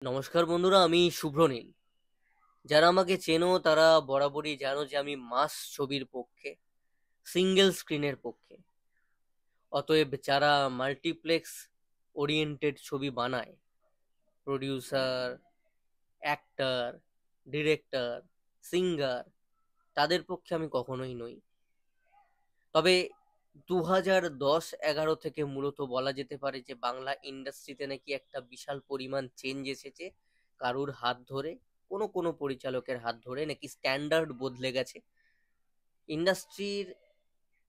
নমস্কার বন্ধুরা, আমি শুভ্রনীল। যারা আমাকে চেনো তারা বরাবরই জানো যে আমি মাস ছবির পক্ষে, সিঙ্গেল স্ক্রিনের পক্ষে। অতএব যারা মাল্টিপ্লেক্স ওরিয়েন্টেড ছবি বানায়, প্রডিউসার, অ্যাক্টর, ডিরেক্টর, সিঙ্গার, তাদের পক্ষে আমি কখনোই নই। তবে 2010-11 থেকে মূলত বলা যেতে পারে যে বাংলা ইন্ডাস্ট্রিতে নাকি একটা বিশাল পরিমাণ চেঞ্জ এসেছে। কারুর হাত ধরে, কোনো কোনো পরিচালকের হাত ধরে নাকি স্ট্যান্ডার্ড বদলে গেছে। ইন্ডাস্ট্রির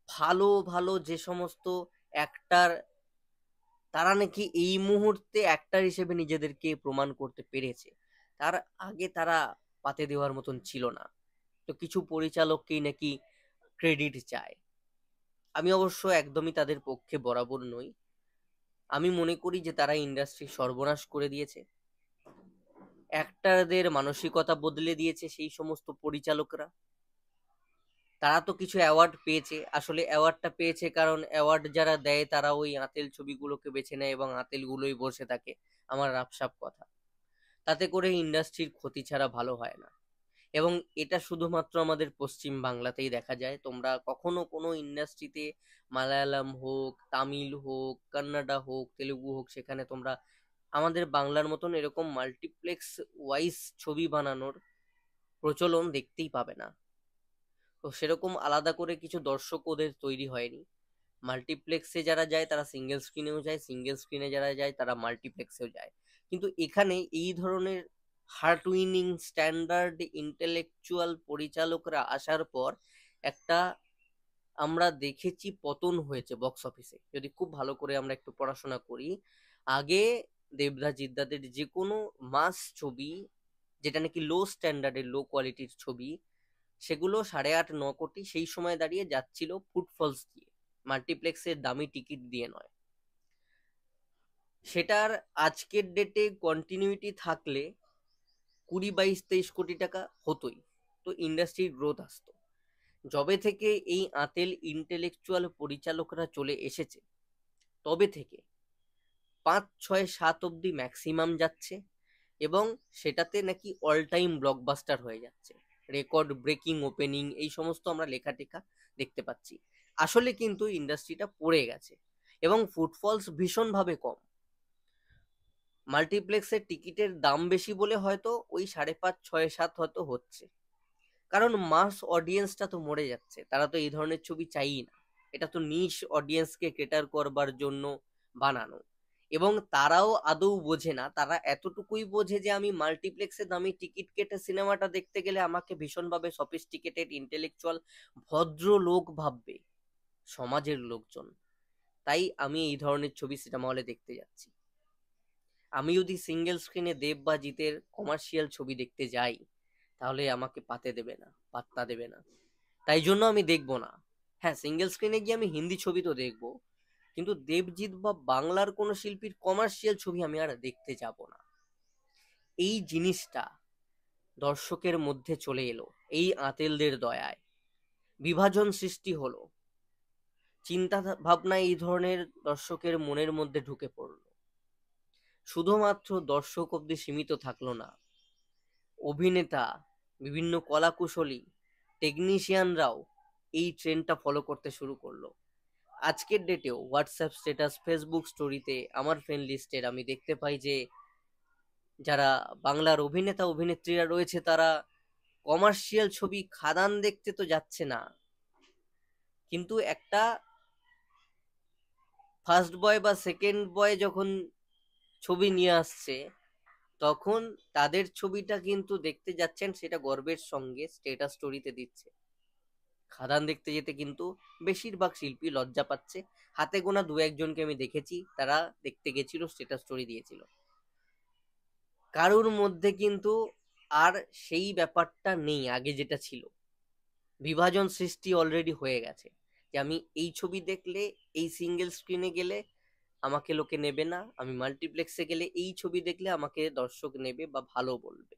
ভালো ভালো যে সমস্ত অ্যাক্টার, তারা নাকি এই মুহূর্তে অ্যাক্টার হিসেবে নিজেদেরকে প্রমাণ করতে পেরেছে। তার আগে তারা পাতে দেওয়ার মতন ছিল না। তো কিছু পরিচালককেই নাকি ক্রেডিট চায়। আমি অবশ্য একদমই তাদের পক্ষে বরাবর নই। আমি মনে করি যে তারা ইন্ডাস্ট্রি সর্বনাশ করে দিয়েছে, অ্যাক্টরদের মানসিকতা বদলে দিয়েছে সেই সমস্ত পরিচালকরা। তারা তো কিছু অ্যাওয়ার্ড পেয়েছে, আসলে অ্যাওয়ার্ডটা পেয়েছে কারণ অ্যাওয়ার্ড যারা দেয় তারা ওই আঁতেল ছবিগুলোকে বেছে নেয় এবং আঁতেলগুলোই বসে থাকে। আমার রাফসাফ কথা। তাতে করে ইন্ডাস্ট্রির ক্ষতি ছাড়া ভালো হয় না। এবং এটা শুধুমাত্র আমাদের পশ্চিম বাংলাতেই দেখা যায়। তোমরা কখনো কোনো ইন্ডাস্ট্রিতে, মালায়ালাম হোক, তামিল হোক, কান্নাডা হোক, তেলেগু হোক, সেখানে তোমরা আমাদের বাংলার মতন এরকম মাল্টিপ্লেক্স ওয়াইজ ছবি বানানোর প্রচলন দেখতেই পাবে না। তো সেরকম আলাদা করে কিছু দর্শক ওদের তৈরি হয়নি। মাল্টিপ্লেক্সে যারা যায় তারা সিঙ্গেল স্ক্রিনেও যায়, সিঙ্গেল স্ক্রিনে যারা যায় তারা মাল্টিপ্লেক্সেও যায়। কিন্তু এখানে এই ধরনের হার্ট উইনিং স্ট্যান্ডার্ড ইন্টেলেকচুয়াল পরিচালকরা আসার পর একটা আমরা দেখেছি পতন হয়েছে বক্স অফিসে। যদি খুব ভালো করে আমরা একটু পড়াশোনা করি, আগে দেবদা জিদ্দাদের যে কোনো মাস ছবি, যেটা নাকি লো স্ট্যান্ডার্ডের লো কোয়ালিটির ছবি, সেগুলো 8.5-9 কোটি সেই সময় দাঁড়িয়ে যাচ্ছিল ফুটফলস দিয়ে, মাল্টিপ্লেক্সের দামি টিকিট দিয়ে নয়। সেটার আজকের ডেটে কন্টিনিউটি থাকলে 20, 22, 23 কোটি টাকা হতোই। তো ইন্ডাস্ট্রির গ্রোথ আসতো। যবে থেকে এই আঁতেল ইন্টেলেকচুয়াল পরিচালকরা চলে এসেছে, তবে থেকে 5, 6, 7 অব্দি ম্যাক্সিমাম যাচ্ছে এবং সেটাতে নাকি অল টাইম ব্লকবাস্টার হয়ে যাচ্ছে, রেকর্ড ব্রেকিং ওপেনিং, এই সমস্ত আমরা লেখা টেখা দেখতে পাচ্ছি। আসলে কিন্তু ইন্ডাস্ট্রিটা পড়ে গেছে এবং ফুটফলস ভীষণভাবে কম। মাল্টিপ্লেক্সের টিকিটের দাম বেশি বলে হয়তো ওই 5.5, 6, 7 হয়তো হচ্ছে, কারণ মাস অডিয়েন্সটা তো মরে যাচ্ছে। তারা তো এই ধরনের ছবি চাইই না। এটা তো নিশ অডিয়েন্সকে কেটার করবার জন্য বানানো। এবং তারাও আদৌ বোঝে না, তারা এতটুকুই বোঝে যে আমি মাল্টিপ্লেক্সে দামি টিকিট কেটে সিনেমাটা দেখতে গেলে আমাকে ভীষণভাবে সফিস্টিকেটেড ইন্টেলেকচুয়াল ভদ্র লোক ভাববে সমাজের লোকজন। তাই আমি এই ধরনের ছবি সিনেমা হলে দেখতে যাচ্ছি। আমি যদি সিঙ্গেল স্ক্রিনে দেব বা জিতের কমার্শিয়াল ছবি দেখতে যাই, তাহলে আমাকে পাত্তা দেবে না। তাই জন্য আমি দেখবো না। হ্যাঁ, সিঙ্গেল স্ক্রিনে গিয়ে আমি হিন্দি ছবি তো দেখবো, কিন্তু দেবজিৎ বা বাংলার কোনো শিল্পীর কমার্শিয়াল ছবি আমি আর দেখতে যাব না। এই জিনিসটা দর্শকের মধ্যে চলে এলো এই আঁতেলদের দয়ায়। বিভাজন সৃষ্টি হলো, চিন্তা ভাবনা এই ধরনের দর্শকের মনের মধ্যে ঢুকে পড়লো। শুধুমাত্র দর্শক অব্দি সীমিত থাকলো না, অভিনেতা, বিভিন্ন কলাকুশলী, টেকনিশিয়ানরাও এই ট্রেন্ডটা ফলো করতে শুরু করলো। আজকের ডেটেও হোয়াটসঅ্যাপ স্ট্যাটাস, ফেসবুক স্টোরিতে আমার ফ্রেন্ড লিস্টের আমি দেখতে পাই যে যারা বাংলার অভিনেতা অভিনেত্রীরা রয়েছে তারা কমার্শিয়াল ছবি খাদান দেখতে তো যাচ্ছে না, কিন্তু একটা ফার্স্ট বয় বা সেকেন্ড বয় যখন ছবি নিয়ে আসছে, তখন তাদের ছবিটা কিন্তু দেখতে যাচ্ছেন, সেটা গর্বের সঙ্গে স্ট্যাটাস স্টোরিতে দিচ্ছে। খাদান দেখতে যেতে কিন্তু বেশিরভাগ শিল্পী লজ্জা পাচ্ছে। হাতে গোনা 2-1জনকে আমি দেখেছি, তারা দেখতে গেছিল, স্ট্যাটাস স্টোরি দিয়েছিল। কারুর মধ্যে কিন্তু আর সেই ব্যাপারটা নেই আগে যেটা ছিল। বিভাজন সৃষ্টি অলরেডি হয়ে গেছে যে আমি এই ছবি দেখলে, এই সিঙ্গেল স্ক্রিনে গেলে আমাকে লোকে নেবে না, আমি মাল্টিপ্লেক্সে গেলে এই ছবি দেখলে আমাকে দর্শক নেবে বা ভালো বলবে।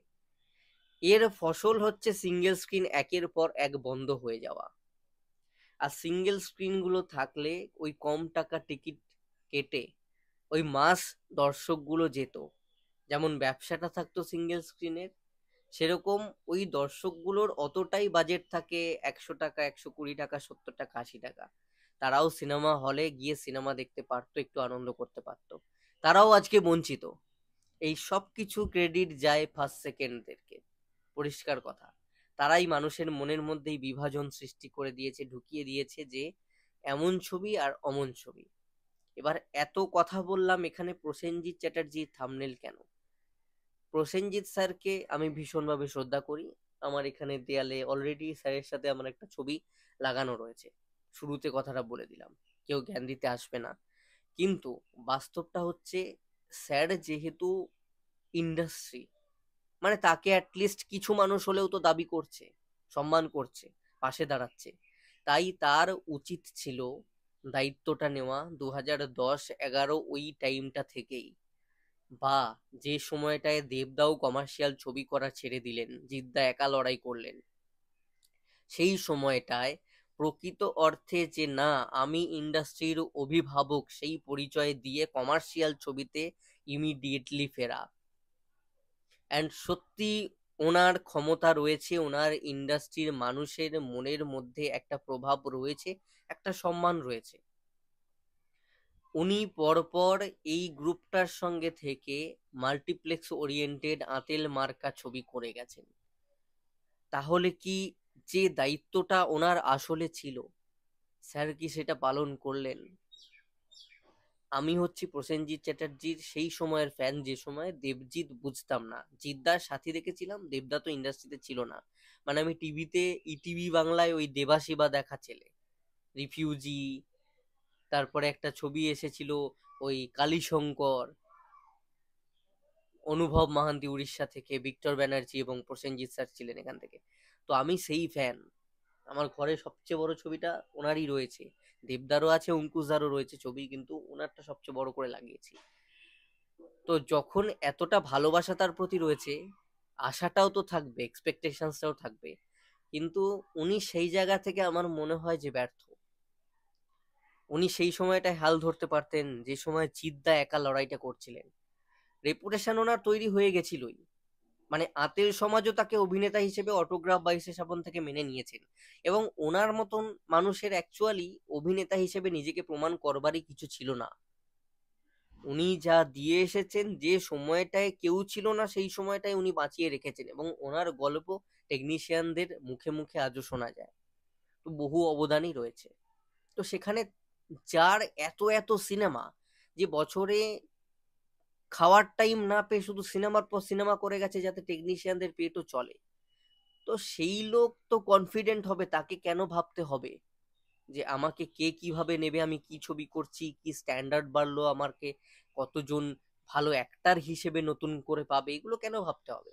এর ফসল হচ্ছে সিঙ্গেল স্ক্রিন একের পর এক বন্ধ হয়ে যাওয়া। আর সিঙ্গেল স্ক্রিনগুলো থাকলে ওই কম টাকা টিকিট কেটে ওই মাস দর্শকগুলো যেত, যেমন ব্যবসাটা থাকতো সিঙ্গেল স্ক্রিনের, সেরকম ওই দর্শকগুলোর অতটাই বাজেট থাকে, 100 টাকা, 120 টাকা, 70 টাকা, 80 টাকা, তারাও সিনেমা হলে গিয়ে সিনেমা দেখতে পারতো, একটু আনন্দ করতে পারতো। তারাও আজকে বঞ্চিত। এই সব কিছু ক্রেডিট যায় ফার্স্ট সেকেন্ডদেরকে, পরিষ্কার কথা। তারাই মানুষের মনের মধ্যেই বিভাজন সৃষ্টি করে দিয়েছে, ঢুকিয়ে দিয়েছে যে এমন ছবি আর অমন ছবি। এবার এত কথা বললাম এখানে প্রসেনজিৎ চ্যাটার্জির থাম্বনেল কেন? প্রসেনজিৎ স্যারকে আমি ভীষণভাবে শ্রদ্ধা করি। আমার এখানে দেয়ালে অলরেডি স্যারের সাথে আমার একটা ছবি লাগানো রয়েছে, শুরুতে কথাটা বলে দিলাম, কেউ জ্ঞান দিতে আসবে না। কিন্তু বাস্তবটা হচ্ছে, স্যার যেহেতু ইন্ডাস্ট্রি, মানে তাকে অ্যাটলিস্ট কিছু মানুষ হলেও তো দাবি করছে, সম্মান করছে, পাশে দাঁড়াচ্ছে, তাই তার উচিত ছিল দায়িত্বটা নেওয়া 2010-11 ওই টাইমটা থেকেই, বা যে সময়টায় দেবদাও কমার্শিয়াল ছবি করা ছেড়ে দিলেন, জিদ্দা একা লড়াই করলেন, সেই সময়টায় প্রকৃত অর্থে যে না আমি ইন্ডাস্ট্রির অভিভাবক সেই পরিচয় দিয়ে কমার্শিয়াল ছবিতে ইমিডিয়েটলি ফেরা। অ্যান্ড সত্যি ওনার ক্ষমতা রয়েছে, ওনার ইন্ডাস্ট্রির মানুষের মনের মধ্যে একটা প্রভাব রয়েছে, একটা সম্মান রয়েছে। উনি পরপর এই গ্রুপটার সঙ্গে থেকে মাল্টিপ্লেক্স ওরিয়েন্টেড আঁতেল মার্কা ছবি করে গেছেন। তাহলে কি যে দায়িত্বটা ওনার আসলে ছিল, স্যার কি সেটা পালন করলেন? আমি হচ্ছি প্রসেনজিৎ চ্যাটার্জির সেই সময়ের ফ্যান, যে সময় দেবজিৎ বুঝতাম না, জিদ্দার সাথী দেখেছিলাম, দেবদা তো ইন্ডাস্ট্রিতে ছিল না। মানে আমি টিভিতে, ইটিভি বাংলায় ওই দেবাশিবা দেখা ছেলে, রিফিউজি, তারপরে একটা ছবি এসেছিল ওই কালীশঙ্কর, অনুভব মাহান্তি উড়িষ্যা থেকে, ভিক্টর ব্যানার্জি এবং প্রসেনজিৎ স্যার ছিলেন এখান থেকে। তো আমি সেই ফ্যান, আমার ঘরে সবচেয়ে বড় ছবিটা ওনারই রয়েছে, দেবদারও আছে, অঙ্কুশদারও রয়েছে ছবি, কিন্তু ওনারটা সবচেয়ে বড় করে লাগিয়েছি। তো যখন এতটা ভালোবাসা তার প্রতি রয়েছে, আশাটাও তো থাকবে, এক্সপেকটেশনসটাও থাকবে, কিন্তু উনি সেই জায়গা থেকে আমার মনে হয় যে ব্যর্থ। উনি সেই সময়টায় হাল ধরতে পারতেন যে সময় জিদ্দা একা লড়াইটা করছিলেন। রেপুটেশন ওনার তৈরি হয়ে গেছিলই, মানে আতের সমাজও তাকে অভিনেতা হিসেবে অটোগ্রাফ 22 শ্রাবণ থেকে মেনে নিয়েছেন, এবং ওনার মতন মানুষের অ্যাকচুয়ালি অভিনেতা হিসেবে নিজেকে প্রমাণ করবারই কিছু ছিল না। উনি যা দিয়ে এসেছেন, যে সময়টায় কেউ ছিল না সেই সময়টায় উনি বাঁচিয়ে রেখেছেন, এবং ওনার গল্প টেকনিশিয়ানদের মুখে মুখে আজও শোনা যায়। তো বহু অবদানই রয়েছে। তো সেখানে যার এত এত সিনেমা, যে বছরে খাওয়ার টাইম না পেয়ে শুধু সিনেমার পর সিনেমা করে গেছে যাতে টেকনিশিয়ানদের পেটও চলে, তো সেই লোক তো কনফিডেন্ট হবে, তাকে কেন ভাবতে হবে যে আমাকে কে কিভাবে নেবে, আমি কি ছবি করছি, কি স্ট্যান্ডার্ড বাড়লো, আমাকে কতজন ভালো অ্যাক্টার হিসেবে নতুন করে পাবে, এগুলো কেন ভাবতে হবে?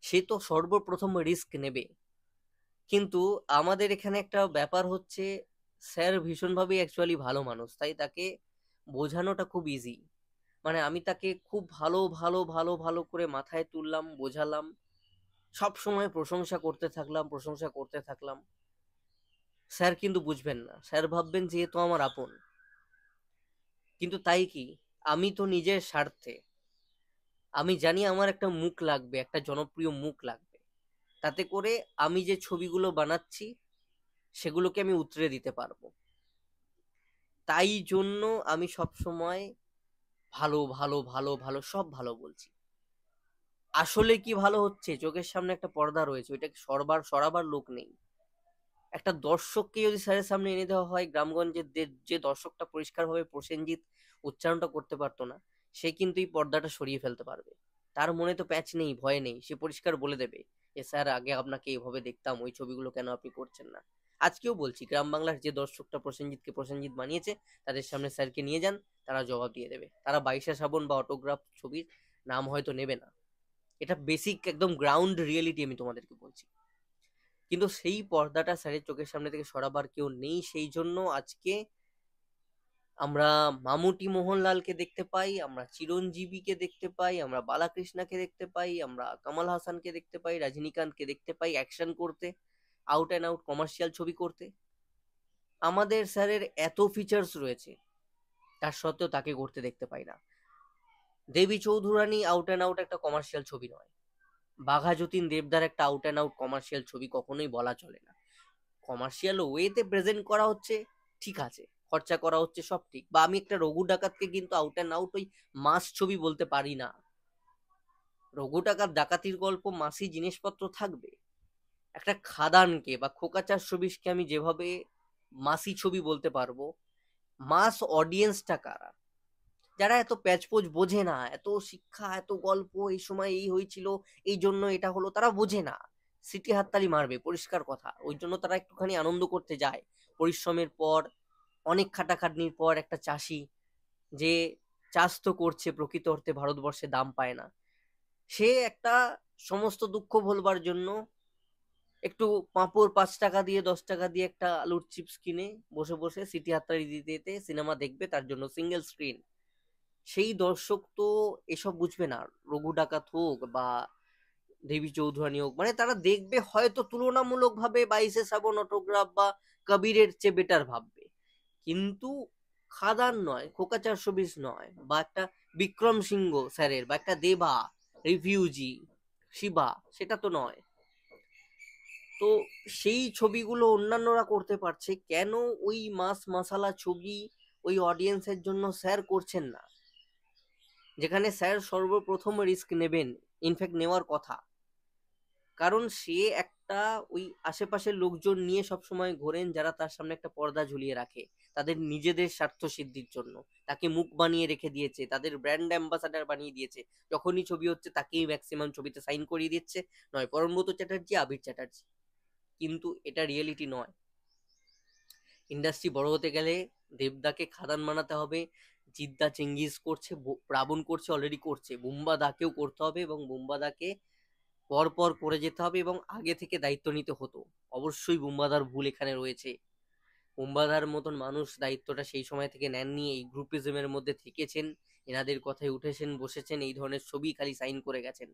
সে তো সর্বপ্রথম রিস্ক নেবে। কিন্তু আমাদের এখানে একটা ব্যাপার হচ্ছে, স্যার ভীষণভাবেই অ্যাকচুয়ালি ভালো মানুষ, তাই তাকে বোঝানোটা খুব ইজি। মানে আমি তাকে খুব ভালো ভালো ভালো ভালো করে মাথায় তুললাম, বোঝালাম, সব সময় প্রশংসা করতে থাকলাম, প্রশংসা করতে থাকলাম। স্যার কিন্তু বুঝবেন না, স্যার ভাববেন যে এ তো আমার আপন। কিন্তু তাই কি, আমি তো নিজের স্বার্থে, আমি জানি আমার একটা মুখ লাগবে, একটা জনপ্রিয় মুখ লাগবে, তাতে করে আমি যে ছবিগুলো বানাচ্ছি সেগুলোকে আমি উতরে দিতে পারবো। তাই জন্য আমি সব সময় ভালো ভালো ভালো ভালো সব ভালো বলছি। আসলে কি ভালো হচ্ছে, চোখের সামনে একটা পর্দা রয়েছে, ওইটাকে সরাবার লোক নেই। একটা দর্শককে যদি স্যারের সামনে এনে দেওয়া হয়, গ্রামগঞ্জের যে দর্শকটা পরিষ্কারভাবে প্রসেনজিৎ উচ্চারণটা করতে পারতো না, সে কিন্তু এই পর্দাটা সরিয়ে ফেলতে পারবে। তার মনে তো প্যাচ নেই, ভয় নেই, সে পরিষ্কার বলে দেবে যে স্যার আগে আপনাকে এইভাবে দেখতাম, ওই ছবিগুলো কেন আপনি করছেন না। আজকেও বলছি, গ্রাম বাংলার যে দর্শকটা প্রসেনজিৎকে প্রসেনজিৎ বানিয়েছে, তাদের সামনে স্যারকে নিয়ে যান, তারা জবাব দিয়ে দেবে। তারা 22 শ্রাবণ বা অটোগ্রাফ ছবির নাম হয়তো নেবে না, এটা বেসিক একদম গ্রাউন্ড রিয়েলিটি আমি তোমাদেরকে বলছি। কিন্তু সেই পর্দাটা স্যারের চোখের সামনে থেকে সরাবার কেউ নেই, সেই জন্য আজকে আমরা মামুটি মোহনলালকে দেখতে পাই, আমরা চিরঞ্জীবীকে দেখতে পাই, আমরা বালাকৃষ্ণাকে দেখতে পাই, আমরা কামাল হাসানকে দেখতে পাই, রজনীকান্তকে দেখতে পাই অ্যাকশন করতে, আউট অ্যান্ড আউট কমার্শিয়াল ছবি করতে। আমাদের স্যারের এত ফিচার্স রয়েছে, তার সত্ত্বেও তাকে করতে দেখতে পাই না। দেবী চৌধুরানী আউট অ্যান্ড আউট একটা কমার্শিয়াল ছবি নয়, বাঘা যতীন দেবদার একটা আউট অ্যান্ড আউট কমার্শিয়াল ছবি কখনোই বলা চলে না। কমার্শিয়াল ওয়েতে প্রেজেন্ট করা হচ্ছে, ঠিক আছে, খরচা করা হচ্ছে, সব ঠিক, বা আমি একটা রঘু ডাকাতকে কিন্তু আউট অ্যান্ড আউট ওই মাস ছবি বলতে পারি না। রঘু ডাকাত ডাকাতির গল্প, মাসি জিনিসপত্র থাকবে। একটা খাদানকে বা খোকাচার ছবিকে আমি যেভাবে মাসি ছবি বলতে পারবো, মাস অডিয়েন্সটা কারা? যারা এত প্যাচপোচ বোঝে না, এত শিক্ষা, এত গল্প, এই সময় এই হয়েছিল, এই জন্য এটা হলো, তারা বোঝে না। সিটি হাততালি মারবে, পরিষ্কার কথা। ওই জন্য তারা একটুখানি আনন্দ করতে যায়। পরিশ্রমের পর, অনেক খাটাখাটনির পর একটা চাষি যে চাষ তো করছে, প্রকৃত অর্থে ভারতবর্ষে দাম পায় না, সে একটা সমস্ত দুঃখ ভোলবার জন্য একটু পাঁপড় 5 টাকা দিয়ে 10 টাকা দিয়ে একটা আলুর চিপস কিনে বসে বসে সিটি হাততালি দিতে দিতে সিনেমা দেখবে, তার জন্য সিঙ্গেল স্ক্রিন। সেই দর্শক তো এসব বুঝবে না। রঘু ডাকাত হোক বা দেবী চৌধুরানী হোক, মানে তারা দেখবে হয়তো তুলনামূলক ভাবে 22 শ্রাবণ, অটোগ্রাফ বা কবিরের চেয়ে বেটার ভাববে, কিন্তু খাদান নয়, খোকা 420 নয়, বা একটা বিক্রম সিংহ স্যারের, বা একটা দেবা, রিফিউজি, শিবা, সেটা তো নয়। তো সেই ছবিগুলো অন্যান্যরা করতে পারছে, কেন ওই মাস মাসালা ছবি ওই অডিয়েন্সের জন্য স্যার করছেন না? যেখানে স্যার সর্বপ্রথম রিস্ক নেবেন, ইনফ্যাক্ট নেওয়ার কথা, কারণ সে একটা ওই আশেপাশের লোকজন নিয়ে সব সময় ঘোরেন, যারা তার সামনে একটা পর্দা ঝুলিয়ে রাখে তাদের নিজেদের স্বার্থ সিদ্ধির জন্য। তাকে মুখ বানিয়ে রেখে দিয়েছে, তাদের ব্র্যান্ড অ্যাম্বাসাডার বানিয়ে দিয়েছে। যখনই ছবি হচ্ছে তাকেই ম্যাক্সিমাম ছবিতে সাইন করিয়ে দিচ্ছে, নয় পরমব্রত চ্যাটার্জি, আবির চ্যাটার্জি। কিন্তু এটা রিয়েলিটি নয়। ইন্ডাস্ট্রি বড় হতে গেলে দেবদাকে খাদান বানাতে হবে। জিদ্দা চেঙ্গিজ করছে, প্রাবণ করছে, অলরেডি করছে, বুম্বা দাকেও করতে হবে, এবং বুম্বা দাকে পর পর করে যেতে হবে, এবং আগে থেকে দায়িত্ব নিতে হতো। অবশ্যই বুম্বাদার ভুল এখানে রয়েছে। বুম্বাদার মতন মানুষ দায়িত্বটা সেই সময় থেকে নেননি, এই গ্রুপিজমের মধ্যে থেকেছেন, এনাদের কথায় উঠেছেন বসেছেন, এই ধরনের ছবি খালি সাইন করে গেছেন।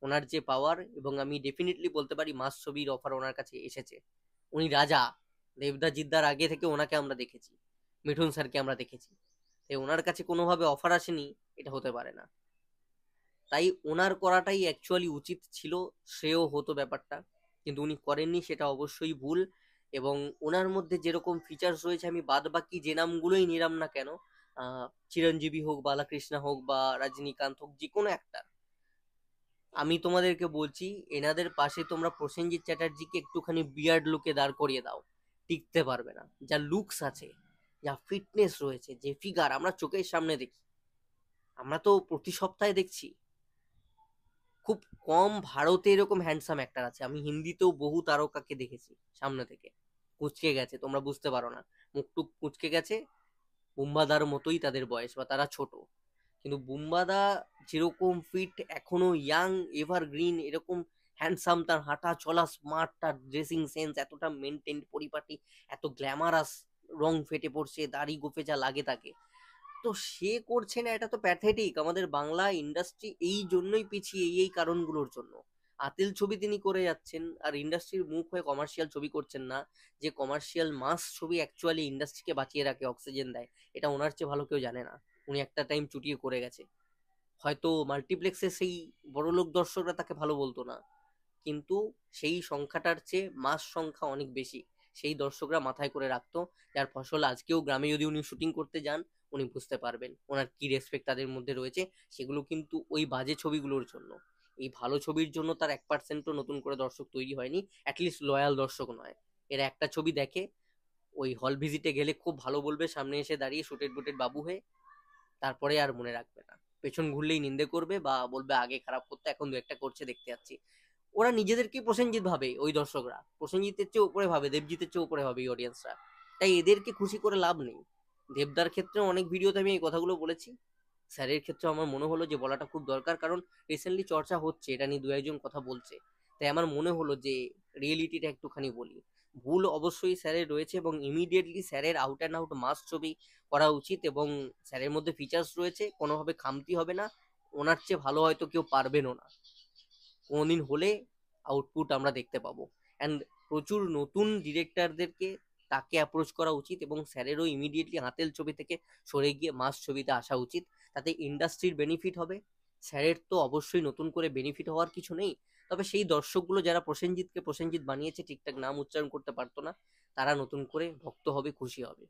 ওনার যে পাওয়ার, এবং আমি ডেফিনেটলি বলতে পারি মাস ছবির অফার ওনার কাছে এসেছে। উনি রাজা। দেবদা জিদ্দার আগে থেকে ওনাকে আমরা দেখেছি, মিঠুন স্যারকে আমরা দেখেছি। তাই ওনার কাছে কোনোভাবে অফার আসেনি, এটা হতে পারে না। তাই ওনার করাটাই অ্যাকচুয়ালি উচিত ছিল, শ্রেয় হতো ব্যাপারটা, কিন্তু উনি করেননি, সেটা অবশ্যই ভুল। এবং ওনার মধ্যে যেরকম ফিচার্স রয়েছে, আমি বাদ বাকি যে নামগুলোই নিলাম না কেন, চিরঞ্জীবী হোক, বালাকৃষ্ণা হোক, বা রজনীকান্ত হোক, যে কোনো একটা, আমি তোমাদেরকে বলছি, এনাদের পাশে তোমরা প্রসেনজিৎ চ্যাটার্জিকে একটুখানি বিয়ার্ড লুকে দাঁড় করিয়ে দাও, টিকতে পারবে না। যা লুকস আছে, যা ফিটনেস রয়েছে, যে ফিগার আমরা চোখের সামনে দেখি, আমরা তো প্রতি সপ্তাহে দেখছি। খুব কম ভারতে এরকম হ্যান্ডসাম অ্যাক্টর আছে, আমি হিন্দিতেও বহু তারকাকে দেখেছি সামনে থেকে কুঁচকে গেছে, তোমরা বুঝতে পারো না, মুখটুক কুঁচকে গেছে, বুম্বাদার মতোই তাদের বয়স, বা তারা ছোট। কিন্তু বুম্বাদা যেরকম ফিট, এখনো ইয়াং, এভারগ্রিন, এরকম হ্যান্ডসাম, তার হাঁটা চলা স্মার্ট, তার ড্রেসিং সেন্স এতটা মেনটেন, পরিপাটি, এত গ্ল্যামারাস, রং ফেটে পড়ছে, দাড়ি গোফে যা লাগে তাকে, তো সে করছে না, এটা তো প্যাথেটিক। আমাদের বাংলা ইন্ডাস্ট্রি এই জন্যই পিছিয়ে, এই কারণগুলোর জন্য। আতিল ছবি তিনি করে যাচ্ছেন, আর ইন্ডাস্ট্রির মুখ হয়ে কমার্শিয়াল ছবি করছেন না। যে কমার্শিয়াল মাস ছবি অ্যাকচুয়ালি ইন্ডাস্ট্রিকে বাঁচিয়ে রাখে, অক্সিজেন দেয়, এটা ওনার চেয়ে ভালো কেউ জানে না। উনি একটা টাইম চুটিয়ে করে গেছে, হয়তো মাল্টিপ্লেক্সে সেই বড়লোক দর্শকরা তাকে ভালো বলতো না, কিন্তু সেই সংখ্যাটার চেয়ে মাস সংখ্যা অনেক বেশি, সেই দর্শকরা মাথায় করে রাখতো। যার ফসল আজকেও গ্রামে যদি উনি শুটিং করতে যান, উনি বুঝতে পারবেন ওনার কি রেসপেক্ট তাদের মধ্যে রয়েছে। সেগুলো কিন্তু ওই বাজে ছবিগুলোর জন্য, এই ভালো ছবির জন্য তার 1%ও নতুন করে দর্শক তৈরি হয়নি, অ্যাটলিস্ট লয়াল দর্শক নয়। এরা একটা ছবি দেখে, ওই হল ভিজিটে গেলে খুব ভালো বলবে, সামনে এসে দাঁড়িয়ে শুটেড বুটেড বাবু হয়ে, তারপরে আর মনে রাখবে না, পেছন ঘুরলেই নিন্দে করবে, বা বলবে আগে খারাপ করতো, এখন দু একটা করছে দেখতে যাচ্ছি। ওরা নিজেদেরকে প্রসেনজিৎ ভাবে, ওই দর্শকরা প্রসেনজিতের চেয়ে উপরে ভাবে, দেবজিতের চেয়ে উপরে ভাবে এই অডিয়েন্সরা। তাই এদেরকে খুশি করে লাভ নেই। দেবদার ক্ষেত্রে অনেক ভিডিওতে আমি এই কথাগুলো বলেছি, স্যারের ক্ষেত্রে আমার মনে হলো যে বলাটা খুব দরকার, কারণ রিসেন্টলি চর্চা হচ্ছে, এটা নিয়ে দু একজন কথা বলছে। তাই আমার মনে হলো যে রিয়েলিটিটা একটুখানি বলি। ভুল অবশ্যই স্যারের রয়েছে, এবং ইমিডিয়েটলি স্যারের আউট অ্যান্ড আউট মাস ছবি করা উচিত, এবং স্যারের মধ্যে ফিচার্স রয়েছে, কোনোভাবে খামতি হবে না, ওনার চেয়ে ভালো হয়তো কেউ পারবেনও না। কোনোদিন হলে আউটপুট আমরা দেখতে পাবো। অ্যান্ড প্রচুর নতুন ডিরেক্টরদেরকে তাকে অ্যাপ্রোচ করা উচিত এবং স্যারেরও ইমিডিয়েটলি হাতের ছবি থেকে সরে গিয়ে মাস ছবিতে আসা উচিত। তাতে ইন্ডাস্ট্রির বেনিফিট হবে, স্যারের তো অবশ্যই নতুন করে বেনিফিট হওয়ার কিছু নেই। তবে সেই দর্শকগুলো যারা প্রসেনজিৎকে প্রসেনজিৎ বানিয়েছে ঠিকঠাক নাম উচ্চারণ করতে পারতো না, তারা নতুন করে ভক্ত হবে, খুশি হবে।